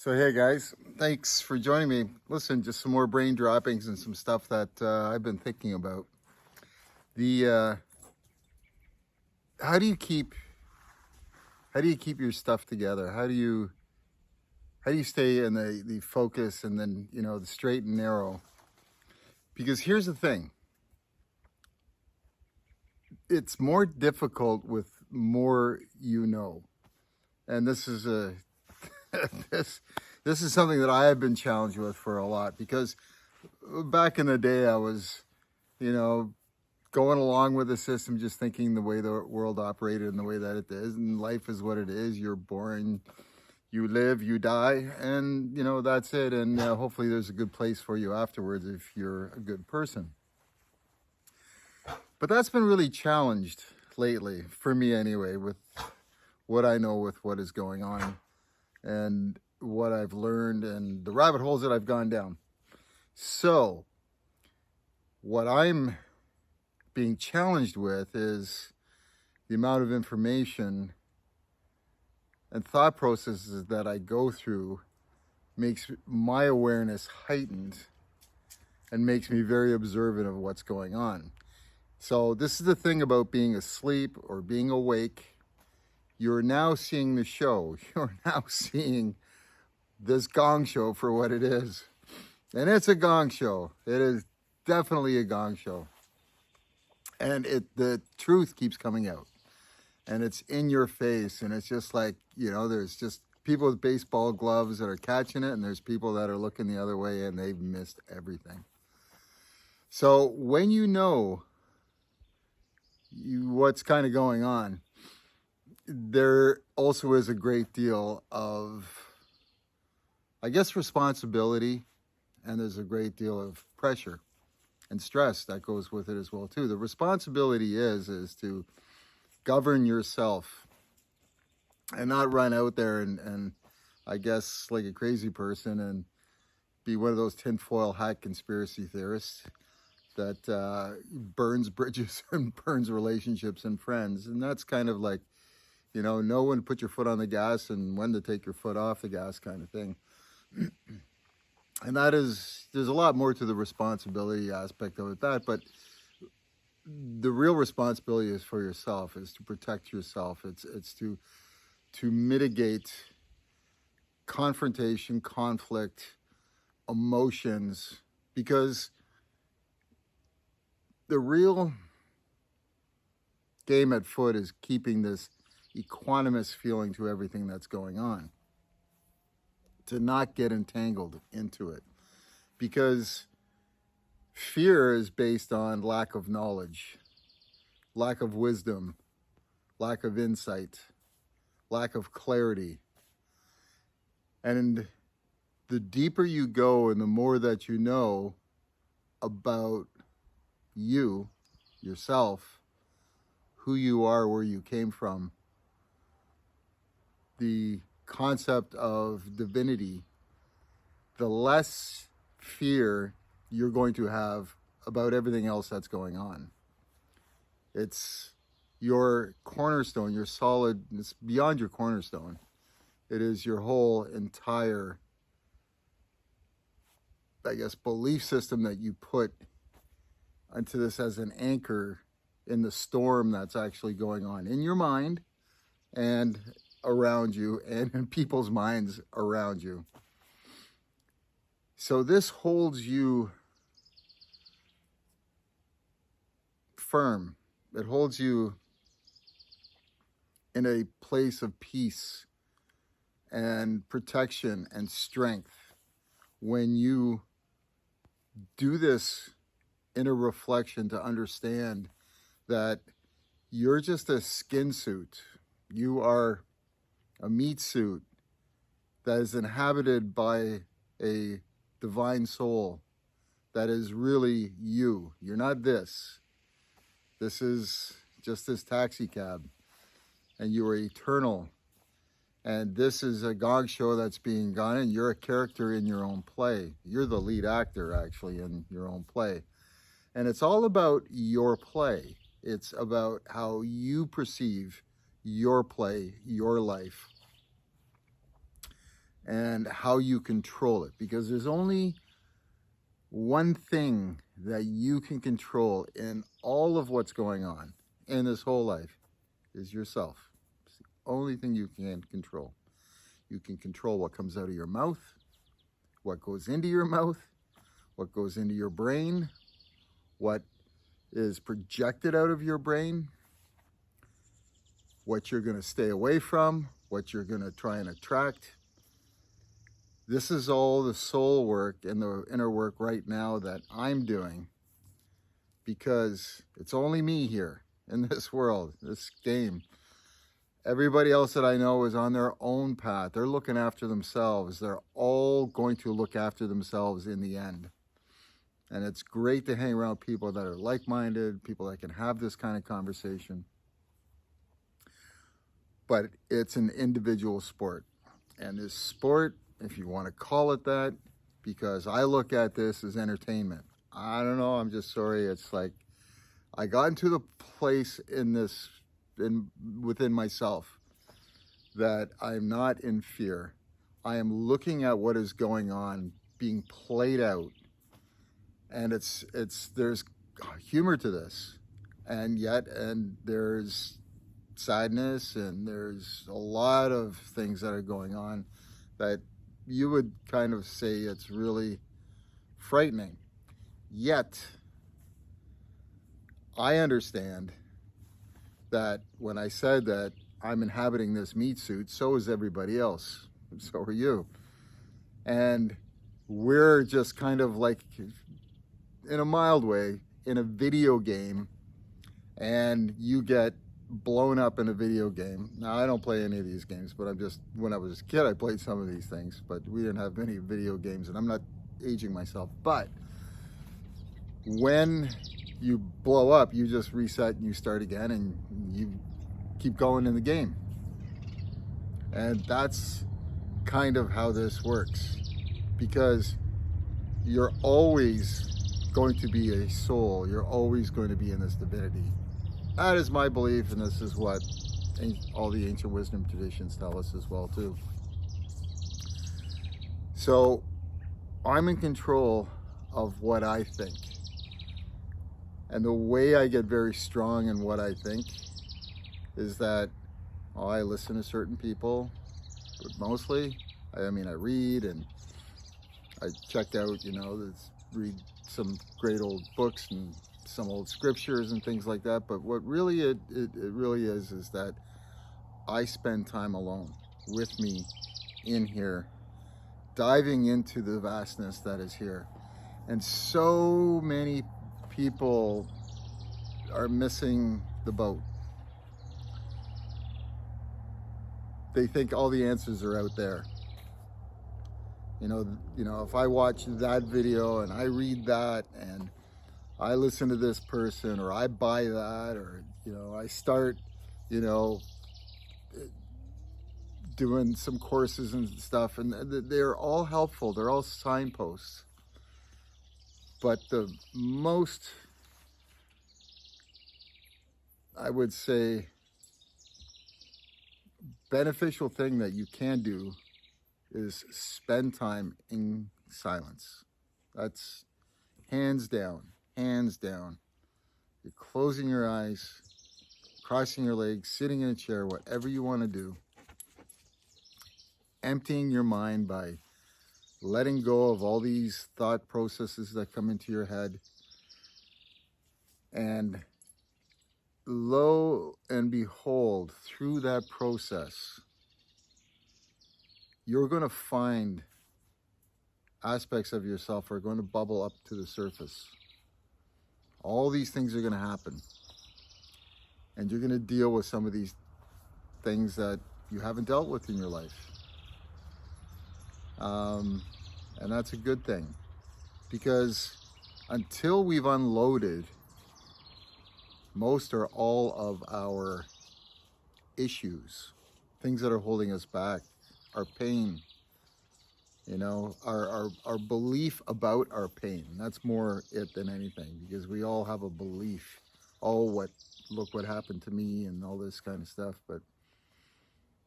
So hey guys, thanks for joining me. Listen, just some more brain droppings and some stuff that I've been thinking about. The how do you keep your stuff together? How do you stay in the focus and then the straight and narrow? Because here's the thing, it's more difficult with more and this is a this is something that I have been challenged with for a lot, because back in the day I was, going along with the system, just thinking the way the world operated and the way that it is, and life is what it is. You're born, you live, you die, and that's it. And hopefully there's a good place for you afterwards if you're a good person. But that's been really challenged lately, for me anyway, with what I know, with what is going on and what I've learned and the rabbit holes that I've gone down. So what I'm being challenged with is the amount of information and thought processes that I go through makes my awareness heightened and makes me very observant of what's going on. So this is the thing about being asleep or being awake. You're now seeing the show. You're now seeing this gong show for what it is. And it's a gong show. It is definitely a gong show. And the truth keeps coming out. And it's in your face. And it's just like, there's just people with baseball gloves that are catching it. And there's people that are looking the other way and they've missed everything. So when what's kind of going on, there also is a great deal of, I guess, responsibility, and there's a great deal of pressure and stress that goes with it as well too. The responsibility is to govern yourself and not run out there and I guess like a crazy person and be one of those tinfoil hat conspiracy theorists that burns bridges and burns relationships and friends. And that's kind of like, know when to put your foot on the gas and when to take your foot off the gas kind of thing. And there's a lot more to the responsibility aspect of it, but the real responsibility is for yourself, is to protect yourself. It's to mitigate confrontation, conflict, emotions, because the real game at foot is keeping this equanimous feeling to everything that's going on, to not get entangled into it, because fear is based on lack of knowledge, lack of wisdom, lack of insight, lack of clarity. And the deeper you go and the more that you know about yourself, who you are, where you came from, the concept of divinity, the less fear you're going to have about everything else that's going on. It's your cornerstone, your solid, it's beyond your cornerstone. It is your whole entire, I guess, belief system that you put into this as an anchor in the storm that's actually going on in your mind and around you and in people's minds around you. So this holds you firm. It holds you in a place of peace and protection and strength when you do this inner reflection, to understand that you're just a skin suit. You are a meat suit that is inhabited by a divine soul that is really you. You're not this. This is just this taxi cab, and you are eternal. And this is a gong show that's being gone, and you're a character in your own play. You're the lead actor, actually, in your own play. And it's all about your play. It's about how you perceive your play, your life. and how you control it, because there's only one thing that you can control in all of what's going on in this whole life is yourself. It's the only thing you can control. You can control what comes out of your mouth, what goes into your mouth, what goes into your brain, what is projected out of your brain, what you're going to stay away from, what you're going to try and attract. This is all the soul work and the inner work right now that I'm doing, because it's only me here in this world, this game. Everybody else that I know is on their own path. They're looking after themselves. They're all going to look after themselves in the end. And it's great to hang around people that are like-minded, people that can have this kind of conversation. But it's an individual sport. And this sport, if you want to call it that, because I look at this as entertainment. I don't know, I'm just sorry. It's like I got into the place within myself that I'm not in fear. I am looking at what is going on being played out, and there's humor to this, and there's sadness, and there's a lot of things that are going on that you would kind of say it's really frightening. Yet I understand that when I said that I'm inhabiting this meat suit, so is everybody else. So are you. And we're just kind of like, in a mild way, in a video game, and you get blown up in a video game. Now, I don't play any of these games, but when I was a kid, I played some of these things, but we didn't have many video games, and I'm not aging myself. But when you blow up, you just reset and you start again, and you keep going in the game. And that's kind of how this works, because you're always going to be a soul. You're always going to be in this divinity. That is my belief, and this is what all the ancient wisdom traditions tell us as well too. So I'm in control of what I think. And the way I get very strong in what I think is that I listen to certain people, but mostly, I read, and I checked out, read some great old books and some old scriptures and things like that. But what really it really is that I spend time alone with me in here, diving into the vastness that is here. And so many people are missing the boat. They think all the answers are out there. If I watch that video and I read that and I listen to this person, or I buy that, or I start doing some courses and stuff, and they're all helpful. They're all signposts. But the most, I would say, beneficial thing that you can do is spend time in silence. That's hands down. You're closing your eyes, crossing your legs, sitting in a chair, whatever you want to do. Emptying your mind by letting go of all these thought processes that come into your head. And lo and behold, through that process, you're going to find aspects of yourself are going to bubble up to the surface. All these things are going to happen. And you're going to deal with some of these things that you haven't dealt with in your life. And that's a good thing, because until we've unloaded most or all of our issues, things that are holding us back, our pain, our belief about our pain. That's more it than anything, because we all have a belief. Look what happened to me and all this kind of stuff. But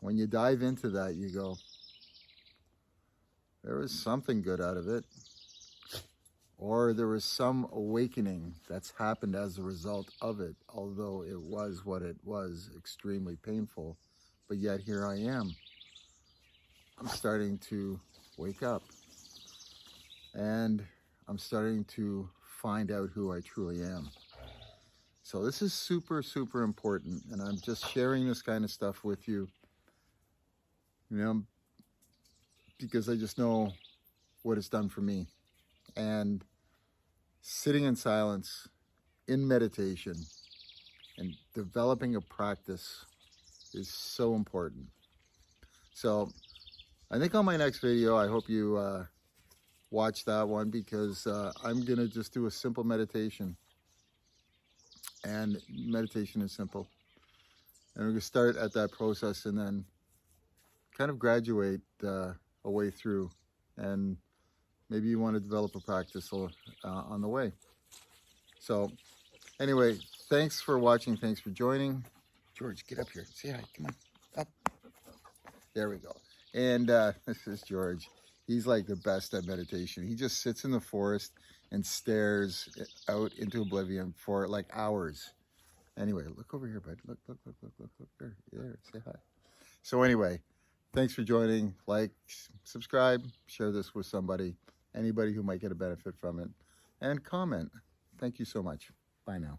when you dive into that, you go, there was something good out of it, or there was some awakening that's happened as a result of it, although it was what it was, extremely painful. But yet here I am. I'm starting to wake up, and I'm starting to find out who I truly am. So this is super, super important, and I'm just sharing this kind of stuff with you, because I just know what it's done for me. And sitting in silence, in meditation, and developing a practice is so important. So I think on my next video, I hope you watch that one, because I'm going to just do a simple meditation. And meditation is simple. And we're going to start at that process and then kind of graduate a way through. And maybe you want to develop a practice on the way. So anyway, thanks for watching. Thanks for joining. George, get up here. Say hi. Come on. Up. There we go. And this is George. He's like the best at meditation. He just sits in the forest and stares out into oblivion for like hours. Anyway, look over here, bud. Look there. There, say hi. So anyway, thanks for joining. Like, subscribe, share this with somebody, anybody who might get a benefit from it, and comment. Thank you so much. Bye now.